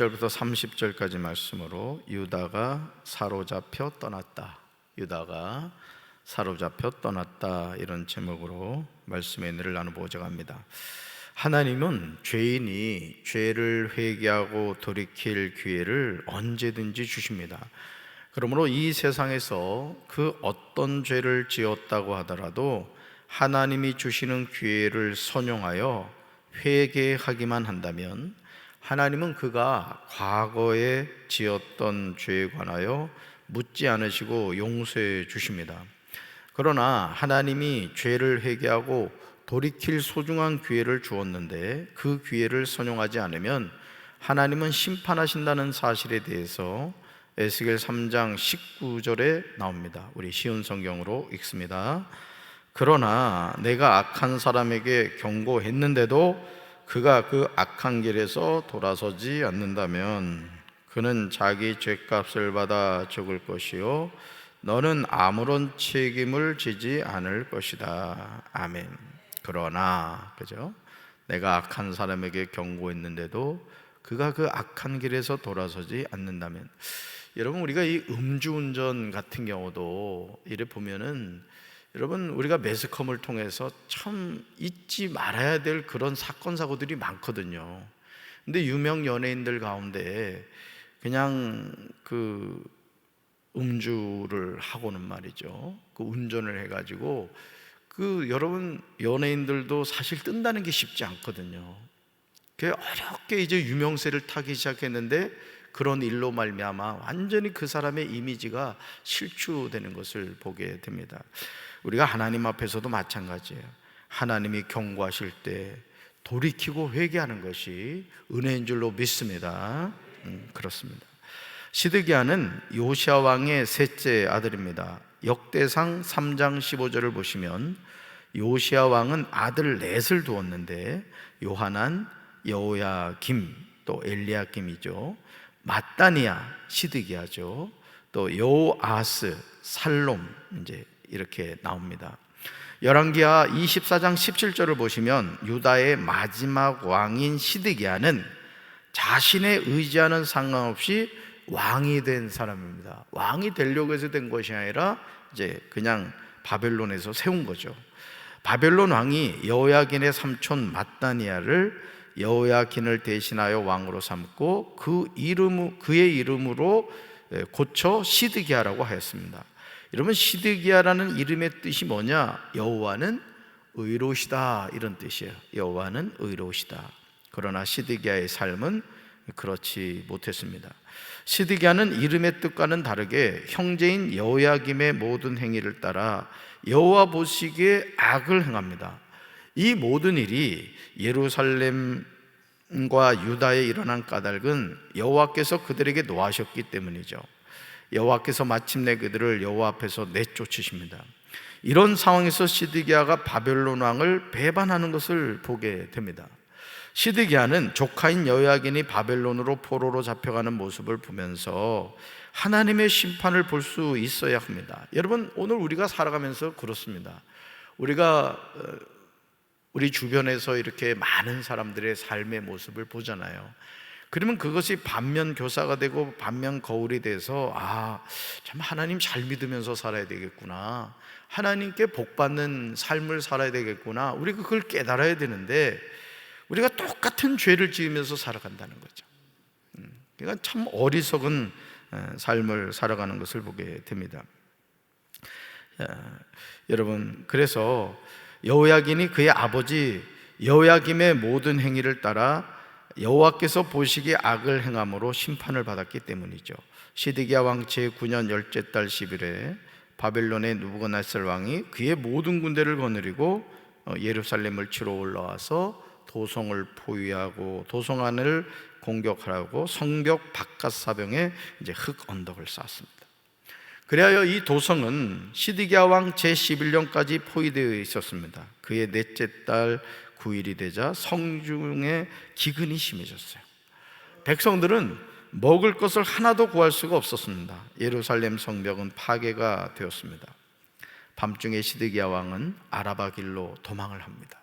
1절부터 30절까지 말씀으로 유다가 사로잡혀 떠났다. 유다가 사로잡혀 떠났다. 이런 제목으로 말씀의 은혜를 나눠보고자 합니다. 하나님은 죄인이 죄를 회개하고 돌이킬 기회를 언제든지 주십니다. 그러므로 이 세상에서 그 어떤 죄를 지었다고 하더라도 하나님이 주시는 기회를 선용하여 회개하기만 한다면 하나님은 그가 과거에 지었던 죄에 관하여 묻지 않으시고 용서해 주십니다. 그러나 하나님이 죄를 회개하고 돌이킬 소중한 기회를 주었는데 그 기회를 선용하지 않으면 하나님은 심판하신다는 사실에 대해서 에스겔 3장 19절에 나옵니다. 우리 쉬운 성경으로 읽습니다. 그러나 내가 악한 사람에게 경고했는데도 그가 그 악한 길에서 돌아서지 않는다면 그는 자기 죄값을 받아 죽을 것이요 너는 아무런 책임을 지지 않을 것이다. 아멘. 그러나 그죠? 내가 악한 사람에게 경고했는데도 그가 그 악한 길에서 돌아서지 않는다면, 여러분 우리가 이 음주운전 같은 경우도 이래 보면은 여러분 우리가 매스컴을 통해서 참 잊지 말아야 될 그런 사건 사고들이 많거든요. 근데 유명 연예인들 가운데 그냥 그 음주를 하고는 말이죠, 그 운전을 해가지고 그 여러분 연예인들도 사실 뜬다는 게 쉽지 않거든요. 그 어렵게 이제 유명세를 타기 시작했는데 그런 일로 말미암아 완전히 그 사람의 이미지가 실추되는 것을 보게 됩니다. 우리가 하나님 앞에서도 마찬가지예요. 하나님이 경고하실 때 돌이키고 회개하는 것이 은혜인 줄로 믿습니다. 그렇습니다. 시드기야는 요시야 왕의 셋째 아들입니다. 역대상 3장 15절을 보시면 요시야 왕은 아들 넷을 두었는데 요하난, 여호야김, 또 엘리야김이죠. 마따니아, 시드기야죠. 또 여호아스, 살롬, 이제 이렇게 나옵니다. 열왕기하 24장 17절을 보시면 유다의 마지막 왕인 시드기야는 자신의 의지하는 상관없이 왕이 된 사람입니다. 왕이 되려고 해서 된 것이 아니라 이제 그냥 바벨론에서 세운 거죠. 바벨론 왕이 여호야긴의 삼촌 마따니아를 여호야긴을 대신하여 왕으로 삼고 그의 이름으로 고쳐 시드기야라고 하였습니다. 여러분 시드기야라는 이름의 뜻이 뭐냐? 여호와는 의로우시다, 이런 뜻이에요. 여호와는 의로우시다. 그러나 시드기야의 삶은 그렇지 못했습니다. 시드기야는 이름의 뜻과는 다르게 형제인 여호야김의 모든 행위를 따라 여호와 보시기에 악을 행합니다. 이 모든 일이 예루살렘과 유다에 일어난 까닭은 여호와께서 그들에게 노하셨기 때문이죠. 여호와께서 마침내 그들을 여호와 앞에서 내쫓으십니다. 이런 상황에서 시드기야가 바벨론 왕을 배반하는 것을 보게 됩니다. 시드기야는 조카인 여호야긴이 바벨론으로 포로로 잡혀가는 모습을 보면서 하나님의 심판을 볼 수 있어야 합니다. 여러분 오늘 우리가 살아가면서 그렇습니다. 우리가 우리 주변에서 이렇게 많은 사람들의 삶의 모습을 보잖아요. 그러면 그것이 반면 교사가 되고 반면 거울이 돼서 참 하나님 잘 믿으면서 살아야 되겠구나, 하나님께 복받는 삶을 살아야 되겠구나, 우리가 그걸 깨달아야 되는데 우리가 똑같은 죄를 지으면서 살아간다는 거죠. 그러니까 참 어리석은 삶을 살아가는 것을 보게 됩니다. 여러분 그래서 여호야긴이 그의 아버지 여호야김의 모든 행위를 따라 여호와께서 보시기에 악을 행함으로 심판을 받았기 때문이죠. 시드기야 왕 제9년 열째 달 10일에 바벨론의 느부갓네살 왕이 그의 모든 군대를 거느리고 예루살렘을 치러 올라와서 도성을 포위하고 도성 안을 공격하라고 성벽 바깥 사병에 이제 흙 언덕을 쌓았습니다. 그리하여 이 도성은 시드기야 왕 제11년까지 포위되어 있었습니다. 그의 넷째 달 9일이 되자 성중에 기근이 심해졌어요. 백성들은 먹을 것을 하나도 구할 수가 없었습니다. 예루살렘 성벽은 파괴가 되었습니다. 밤중에 시드기야 왕은 아라바 길로 도망을 합니다.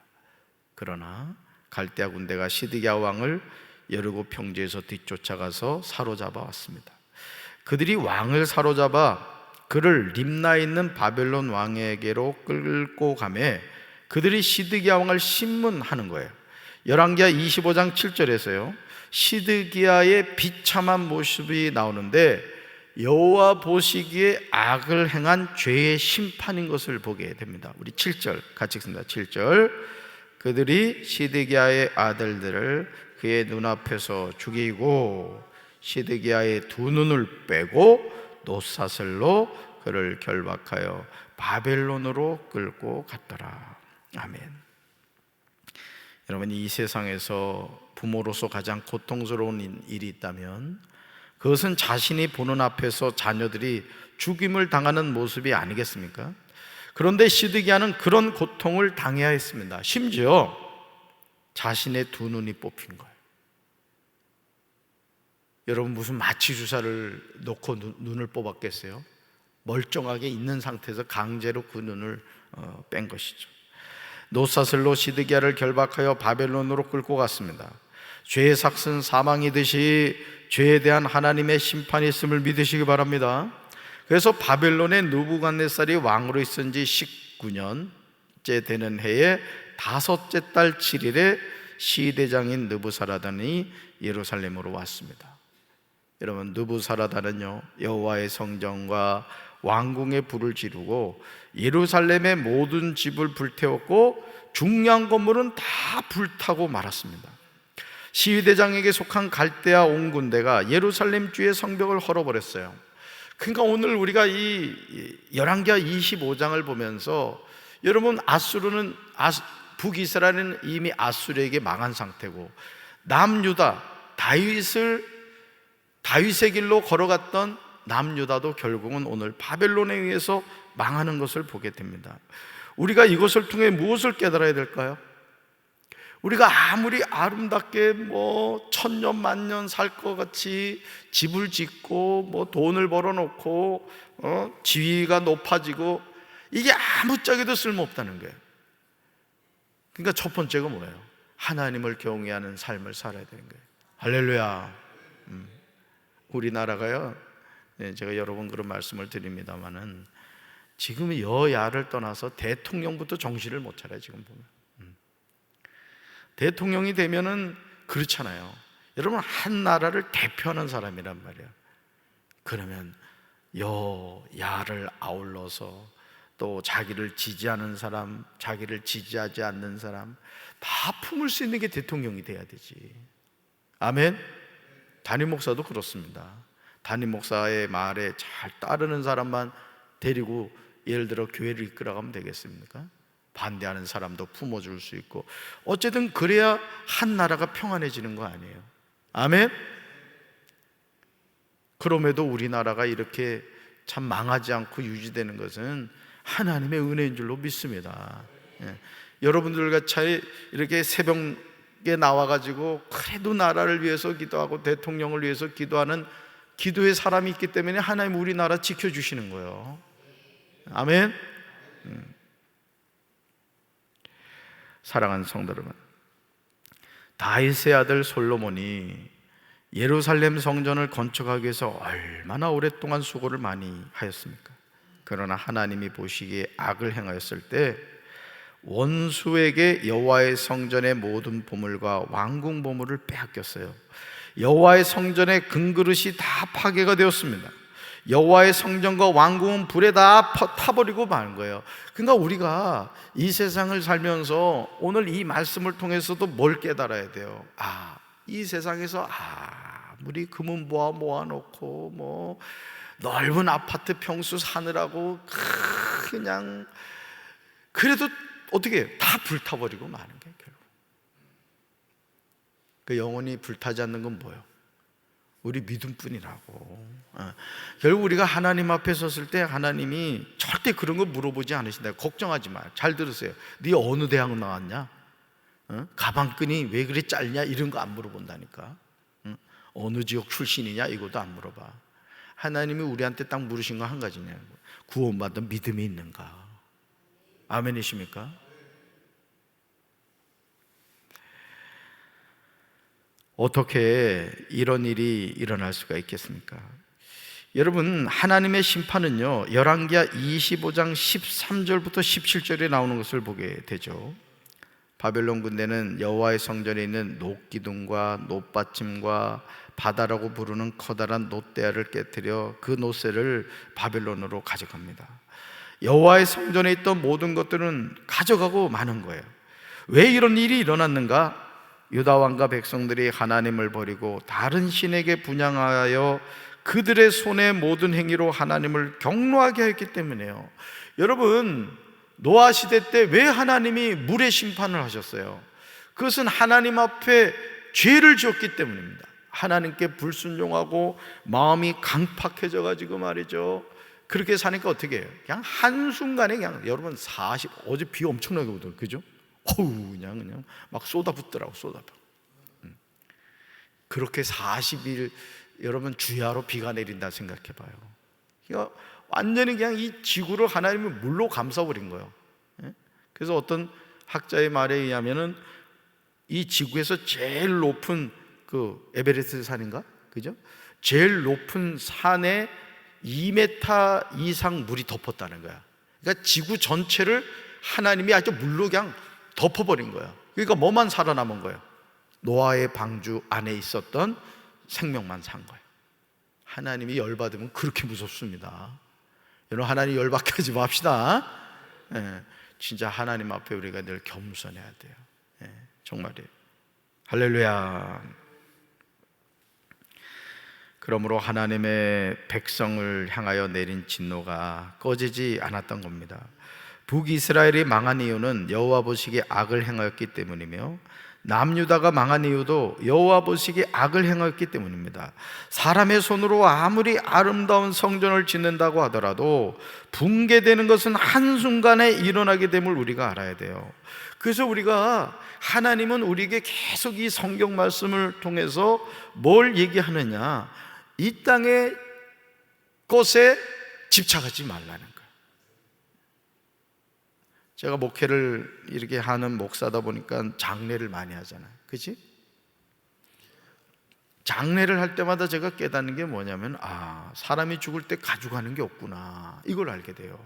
그러나 갈대아 군대가 시드기야 왕을 여리고 평지에서 뒤쫓아가서 사로잡아 왔습니다. 그들이 왕을 사로잡아 그를 림나에 있는 바벨론 왕에게로 끌고 가매 그들이 시드기야 왕을 신문하는 거예요. 열왕기하 25장 7절에서요 시드기야의 비참한 모습이 나오는데 여호와 보시기에 악을 행한 죄의 심판인 것을 보게 됩니다. 우리 7절 같이 읽습니다. 7절 그들이 시드기야의 아들들을 그의 눈앞에서 죽이고 시드기야의 두 눈을 빼고 놋사슬로 그를 결박하여 바벨론으로 끌고 갔더라. 아멘. 여러분, 이 세상에서 부모로서 가장 고통스러운 일이 있다면 그것은 자신이 보는 앞에서 자녀들이 죽임을 당하는 모습이 아니겠습니까? 그런데 시드기야는 그런 고통을 당해야 했습니다. 심지어 자신의 두 눈이 뽑힌 거예요. 여러분, 무슨 마취 주사를 놓고 눈을 뽑았겠어요? 멀쩡하게 있는 상태에서 강제로 그 눈을 뺀 것이죠. 놋사슬로 시드기야를 결박하여 바벨론으로 끌고 갔습니다. 죄의 삭은 사망이듯이 죄에 대한 하나님의 심판이 있음을 믿으시기 바랍니다. 그래서 바벨론의 느부갓네살이 왕으로 있은 지 19년째 되는 해에 다섯째 달 7일에 시대장인 느부사라단이 예루살렘으로 왔습니다. 여러분, 느부사라단은요 여호와의 성전과 왕궁에 불을 지르고 예루살렘의 모든 집을 불태웠고 중요한 건물은 다 불타고 말았습니다. 시위대장에게 속한 갈대아 온 군대가 예루살렘 주의 성벽을 헐어버렸어요. 그러니까 오늘 우리가 이 열왕기하 25장을 보면서 여러분, 북이스라엘은 이미 아수르에게 망한 상태고 남유다, 다윗의 길로 걸어갔던 남유다도 결국은 오늘 바벨론에 의해서 망하는 것을 보게 됩니다. 우리가 이것을 통해 무엇을 깨달아야 될까요? 우리가 아무리 아름답게 천년 만년 살 것 같이 집을 짓고 돈을 벌어놓고 지위가 높아지고 이게 아무짝에도 쓸모없다는 거예요. 그러니까 첫 번째가 뭐예요? 하나님을 경외하는 삶을 살아야 되는 거예요. 할렐루야. 우리나라가요, 제가 여러 번 그런 말씀을 드립니다만은 지금 여야를 떠나서 대통령부터 정신을 못 차려요. 지금 보면 대통령이 되면은 그렇잖아요. 여러분, 한 나라를 대표하는 사람이란 말이에요. 그러면 여야를 아울러서 또 자기를 지지하는 사람, 자기를 지지하지 않는 사람 다 품을 수 있는 게 대통령이 돼야 되지. 아멘. 담임 목사도 그렇습니다. 담임 목사의 말에 잘 따르는 사람만 데리고 예를 들어 교회를 이끌어가면 되겠습니까? 반대하는 사람도 품어줄 수 있고 어쨌든 그래야 한 나라가 평안해지는 거 아니에요. 아멘. 그럼에도 우리나라가 이렇게 참 망하지 않고 유지되는 것은 하나님의 은혜인 줄로 믿습니다. 여러분들 같이 이렇게 새벽에 나와가지고 그래도 나라를 위해서 기도하고 대통령을 위해서 기도하는 기도의 사람이 있기 때문에 하나님 우리나라 지켜주시는 거예요. 아멘. 사랑하는 성도 여러분, 다윗의 아들 솔로몬이 예루살렘 성전을 건축하기 위해서 얼마나 오랫동안 수고를 많이 하였습니까? 그러나 하나님이 보시기에 악을 행하였을 때 원수에게 여호와의 성전의 모든 보물과 왕궁 보물을 빼앗겼어요. 여호와의 성전의 금그릇이 다 파괴가 되었습니다. 여호와의 성전과 왕궁은 불에 다 타버리고 마는 거예요. 그러니까 우리가 이 세상을 살면서 오늘 이 말씀을 통해서도 뭘 깨달아야 돼요? 이 세상에서 아무리 금은 모아놓고 넓은 아파트 평수 사느라고 그냥 그래도 어떻게 다 불타버리고 마는 거예요. 결국 그 영혼이 불타지 않는 건 뭐예요? 우리 믿음뿐이라고. 결국 우리가 하나님 앞에 섰을 때 하나님이 절대 그런 거 물어보지 않으신다. 걱정하지 마. 잘 들으세요. 네 어느 대학 나왔냐? 가방끈이 왜 그리 짧냐? 이런 거 안 물어본다니까. 어느 지역 출신이냐? 이것도 안 물어봐. 하나님이 우리한테 딱 물으신 거 한 가지냐? 구원받은 믿음이 있는가? 아멘이십니까? 어떻게 이런 일이 일어날 수가 있겠습니까? 여러분, 하나님의 심판은요, 열왕기하 25장 13절부터 17절에 나오는 것을 보게 되죠. 바벨론 군대는 여호와의 성전에 있는 놋기둥과 놋받침과 바다라고 부르는 커다란 놋대야를 깨뜨려 그 놋새를 바벨론으로 가져갑니다. 여호와의 성전에 있던 모든 것들은 가져가고 마는 거예요. 왜 이런 일이 일어났는가? 유다 왕과 백성들이 하나님을 버리고 다른 신에게 분향하여 그들의 손의 모든 행위로 하나님을 경노하게 했기 때문이에요. 여러분, 노아 시대 때 왜 하나님이 물의 심판을 하셨어요? 그것은 하나님 앞에 죄를 지었기 때문입니다. 하나님께 불순종하고 마음이 강팍해져 가지고 말이죠, 그렇게 사니까 어떻게 해요? 그냥 한순간에 그냥, 여러분, 어제 비 엄청나게 오더라고요. 그죠? 어우, 그냥 막 쏟아붓더라고, 쏟아붓. 그렇게 40일 여러분 주야로 비가 내린다 생각해 봐요. 그러니까 완전히 그냥 이 지구를 하나님이 물로 감싸버린 거예요. 그래서 어떤 학자의 말에 의하면은 이 지구에서 제일 높은 그 에베레스트 산인가? 그죠? 제일 높은 산에 2m 이상 물이 덮었다는 거야. 그러니까 지구 전체를 하나님이 아주 물로 그냥 덮어버린 거야. 그러니까 뭐만 살아남은 거예요? 노아의 방주 안에 있었던 생명만 산 거예요. 하나님이 열받으면 그렇게 무섭습니다. 여러분, 하나님 열받게 하지 맙시다. 진짜 하나님 앞에 우리가 늘 겸손해야 돼요. 정말이에요. 할렐루야. 그러므로 하나님의 백성을 향하여 내린 진노가 꺼지지 않았던 겁니다. 북이스라엘이 망한 이유는 여호와 보시기에 악을 행하였기 때문이며, 남유다가 망한 이유도 여호와 보시기에 악을 행하였기 때문입니다. 사람의 손으로 아무리 아름다운 성전을 짓는다고 하더라도 붕괴되는 것은 한순간에 일어나게 됨을 우리가 알아야 돼요. 그래서 우리가, 하나님은 우리에게 계속 이 성경 말씀을 통해서 뭘 얘기하느냐, 이 땅의 것에 집착하지 말라는 거예요. 제가 목회를 이렇게 하는 목사다 보니까 장례를 많이 하잖아요. 그치? 장례를 할 때마다 제가 깨닫는 게 뭐냐면, 사람이 죽을 때 가져가는 게 없구나, 이걸 알게 돼요.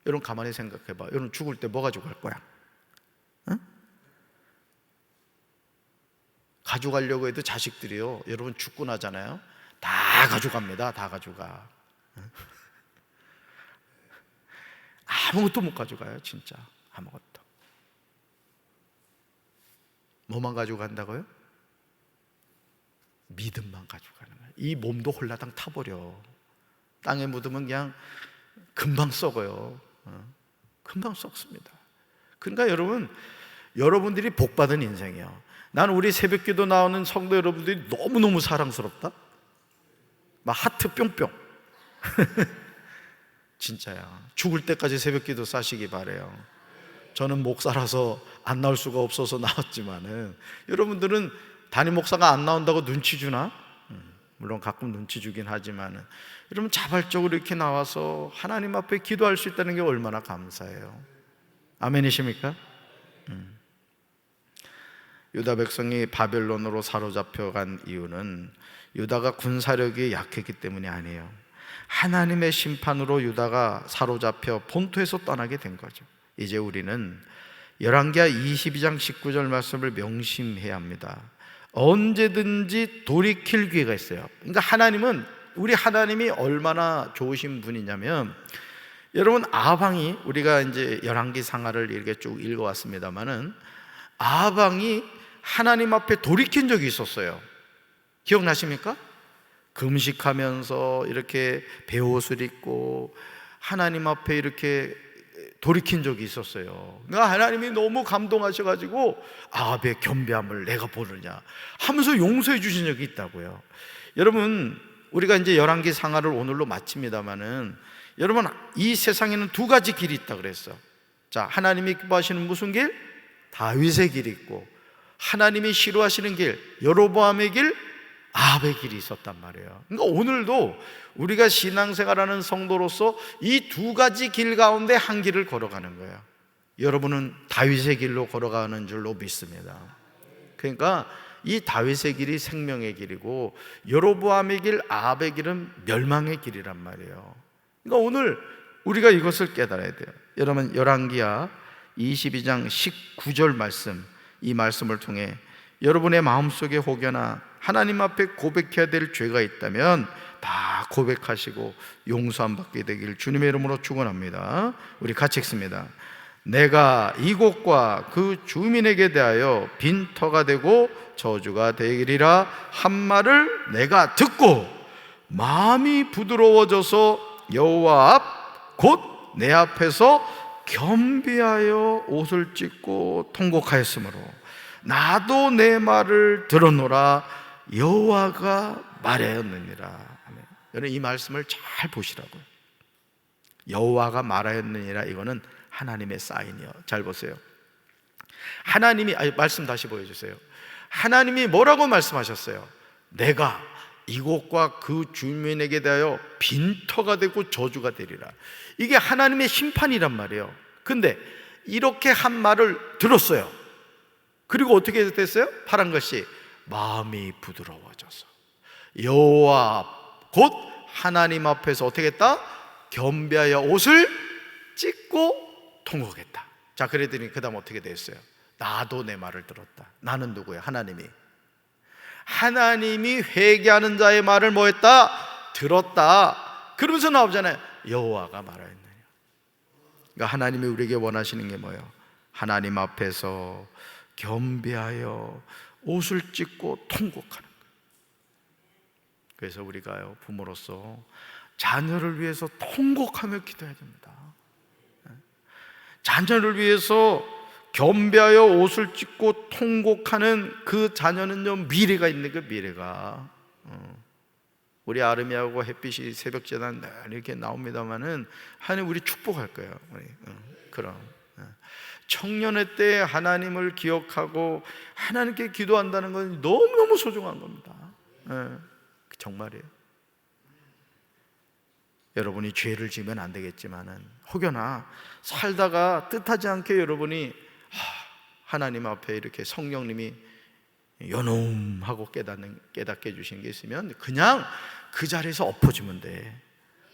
여러분, 가만히 생각해 봐. 여러분, 죽을 때 뭐 가져갈 거야? 응? 가져가려고 해도 자식들이요, 여러분, 죽고 나잖아요, 다 가져갑니다. 다 가져가. 아무것도 못 가져가요. 진짜 아무것도. 뭐만 가져간다고요? 믿음만 가져가는 거예요. 이 몸도 홀라당 타버려. 땅에 묻으면 그냥 금방 썩어요. 금방 썩습니다. 그러니까 여러분, 여러분들이 복받은 인생이에요. 나는 우리 새벽기도 나오는 성도 여러분들이 너무너무 사랑스럽다. 막 하트 뿅뿅. 진짜야. 죽을 때까지 새벽기도 싸시기 바래요. 저는 목사라서 안 나올 수가 없어서 나왔지만은, 여러분들은 담임 목사가 안 나온다고 눈치 주나? 물론 가끔 눈치 주긴 하지만은, 여러분 자발적으로 이렇게 나와서 하나님 앞에 기도할 수 있다는 게 얼마나 감사해요. 아멘이십니까? 유다 백성이 바벨론으로 사로잡혀간 이유는 유다가 군사력이 약했기 때문이 아니에요. 하나님의 심판으로 유다가 사로잡혀 본토에서 떠나게 된 거죠. 이제 우리는 열왕기하 22장 19절 말씀을 명심해야 합니다. 언제든지 돌이킬 기회가 있어요. 그러니까 하나님은, 우리 하나님이 얼마나 좋으신 분이냐면, 여러분, 아방이, 우리가 이제 열왕기 상하를 이렇게 쭉 읽어왔습니다만은, 아방이 하나님 앞에 돌이킨 적이 있었어요. 기억나십니까? 금식하면서 이렇게 베옷을 입고 하나님 앞에 이렇게 돌이킨 적이 있었어요. 그러니까 하나님이 너무 감동하셔가지고, 아합의 겸비함을 내가 보느냐 하면서 용서해 주신 적이 있다고요. 여러분, 우리가 이제 열왕기 상하를 오늘로 마칩니다만은, 여러분, 이 세상에는 두 가지 길이 있다 그랬어. 자, 하나님이 기뻐하시는 무슨 길? 다윗의 길이 있고, 하나님이 싫어하시는 길, 여로보암의 길, 아합의 길이 있었단 말이에요. 그러니까 오늘도 우리가 신앙생활하는 성도로서 이 두 가지 길 가운데 한 길을 걸어가는 거예요. 여러분은 다윗의 길로 걸어가는 줄로 믿습니다. 그러니까 이 다윗의 길이 생명의 길이고 여로보암의 길, 아합의 길은 멸망의 길이란 말이에요. 그러니까 오늘 우리가 이것을 깨달아야 돼요. 여러분, 열왕기하 22장 19절 말씀, 이 말씀을 통해 여러분의 마음속에 혹여나 하나님 앞에 고백해야 될 죄가 있다면 다 고백하시고 용서함 받게 되길 주님의 이름으로 축원합니다. 우리 같이 읽습니다. 내가 이곳과 그 주민에게 대하여 빈터가 되고 저주가 되리라 한 말을 내가 듣고 마음이 부드러워져서 여호와 앞 곧 내 앞에서 겸비하여 옷을 찢고 통곡하였으므로 나도 내 말을 들었노라 여호와가 말하였느니라. 여러분, 이 말씀을 잘 보시라고요. 여호와가 말하였느니라, 이거는 하나님의 사인이요. 잘 보세요. 하나님이, 말씀 다시 보여주세요. 하나님이 뭐라고 말씀하셨어요? 내가 이곳과 그 주민에게 대하여 빈터가 되고 저주가 되리라. 이게 하나님의 심판이란 말이에요. 근데 이렇게 한 말을 들었어요. 그리고 어떻게 됐어요? 파란 것이 마음이 부드러워져서 여호와 곧 하나님 앞에서 어떻게 했다? 겸비하여 옷을 찢고 통곡했다. 자, 그랬더니 그 다음 어떻게 됐어요? 나도 내 말을 들었다. 나는 누구예요? 하나님이 회개하는 자의 말을 뭐 했다? 들었다. 그러면서 나오잖아요. 여호와가 말하였느냐. 그러니까 하나님이 우리에게 원하시는 게 뭐예요? 하나님 앞에서 겸비하여 옷을 찢고 통곡하는 거예요. 그래서 우리가요, 부모로서 자녀를 위해서 통곡하며 기도해야 됩니다. 자녀를 위해서 겸비하여 옷을 찢고 통곡하는 그 자녀는요, 미래가 있는 그 미래가. 우리 아름이하고 햇빛이 새벽 재단 이렇게 나옵니다만은 하나님 우리 축복할 거예요. 그럼 청년의 때 하나님을 기억하고 하나님께 기도한다는 건 너무너무 소중한 겁니다. 정말이에요. 여러분이 죄를 지으면 안 되겠지만은 혹여나 살다가 뜻하지 않게 여러분이 하나님 앞에 이렇게 성령님이 연음하고 깨닫게 해주시는 게 있으면 그냥 그 자리에서 엎어지면 돼.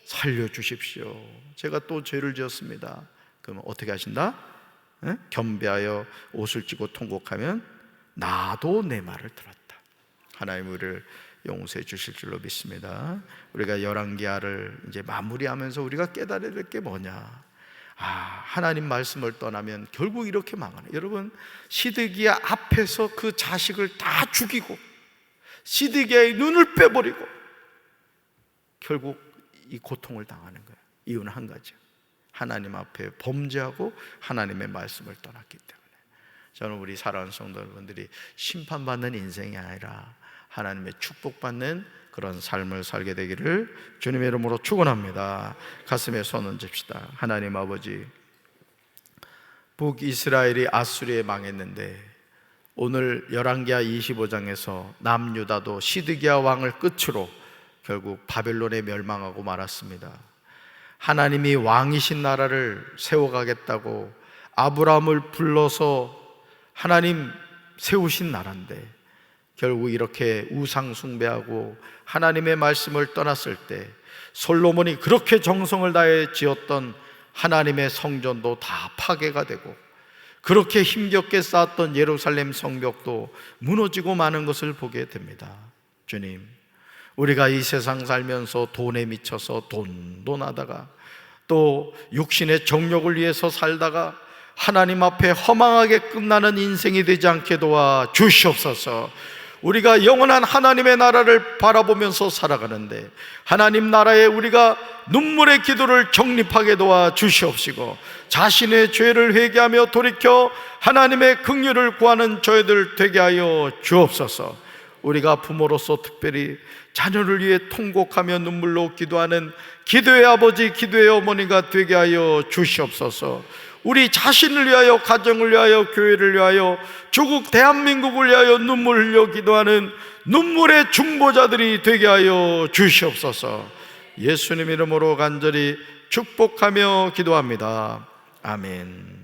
살려주십시오. 제가 또 죄를 지었습니다. 그러면 어떻게 하신다? 겸비하여 옷을 찢고 통곡하면 나도 내 말을 들었다. 하나님 우리를 용서해 주실 줄로 믿습니다. 우리가 열왕기하를 이제 마무리하면서 우리가 깨달아야 될 게 뭐냐? 하나님 말씀을 떠나면 결국 이렇게 망하네. 여러분, 시드기야 앞에서 그 자식을 다 죽이고 시드기야의 눈을 빼버리고 결국 이 고통을 당하는 거예요. 이유는 한 가지요. 하나님 앞에 범죄하고 하나님의 말씀을 떠났기 때문에. 저는 우리 사랑하는 성도 여러분들이 심판받는 인생이 아니라 하나님의 축복받는 그런 삶을 살게 되기를 주님의 이름으로 축원합니다. 가슴에 손 얹읍시다. 하나님 아버지, 북이스라엘이 아수리에 망했는데 오늘 열왕기하 25장에서 남유다도 시드기야 왕을 끝으로 결국 바벨론에 멸망하고 말았습니다. 하나님이 왕이신 나라를 세워가겠다고 아브라함을 불러서 하나님 세우신 나라인데 결국 이렇게 우상 숭배하고 하나님의 말씀을 떠났을 때 솔로몬이 그렇게 정성을 다해 지었던 하나님의 성전도 다 파괴가 되고 그렇게 힘겹게 쌓았던 예루살렘 성벽도 무너지고 마는 것을 보게 됩니다. 주님, 우리가 이 세상 살면서 돈에 미쳐서 돈하다가 또 육신의 정욕을 위해서 살다가 하나님 앞에 허망하게 끝나는 인생이 되지 않게 도와 주시옵소서. 우리가 영원한 하나님의 나라를 바라보면서 살아가는데 하나님 나라에 우리가 눈물의 기도를 정립하게 도와 주시옵시고 자신의 죄를 회개하며 돌이켜 하나님의 긍휼을 구하는 저희들 되게 하여 주옵소서. 우리가 부모로서 특별히 자녀를 위해 통곡하며 눈물로 기도하는 기도의 아버지, 기도의 어머니가 되게 하여 주시옵소서. 우리 자신을 위하여, 가정을 위하여, 교회를 위하여, 조국 대한민국을 위하여 눈물 흘려 기도하는 눈물의 중보자들이 되게 하여 주시옵소서. 예수님 이름으로 간절히 축복하며 기도합니다. 아멘.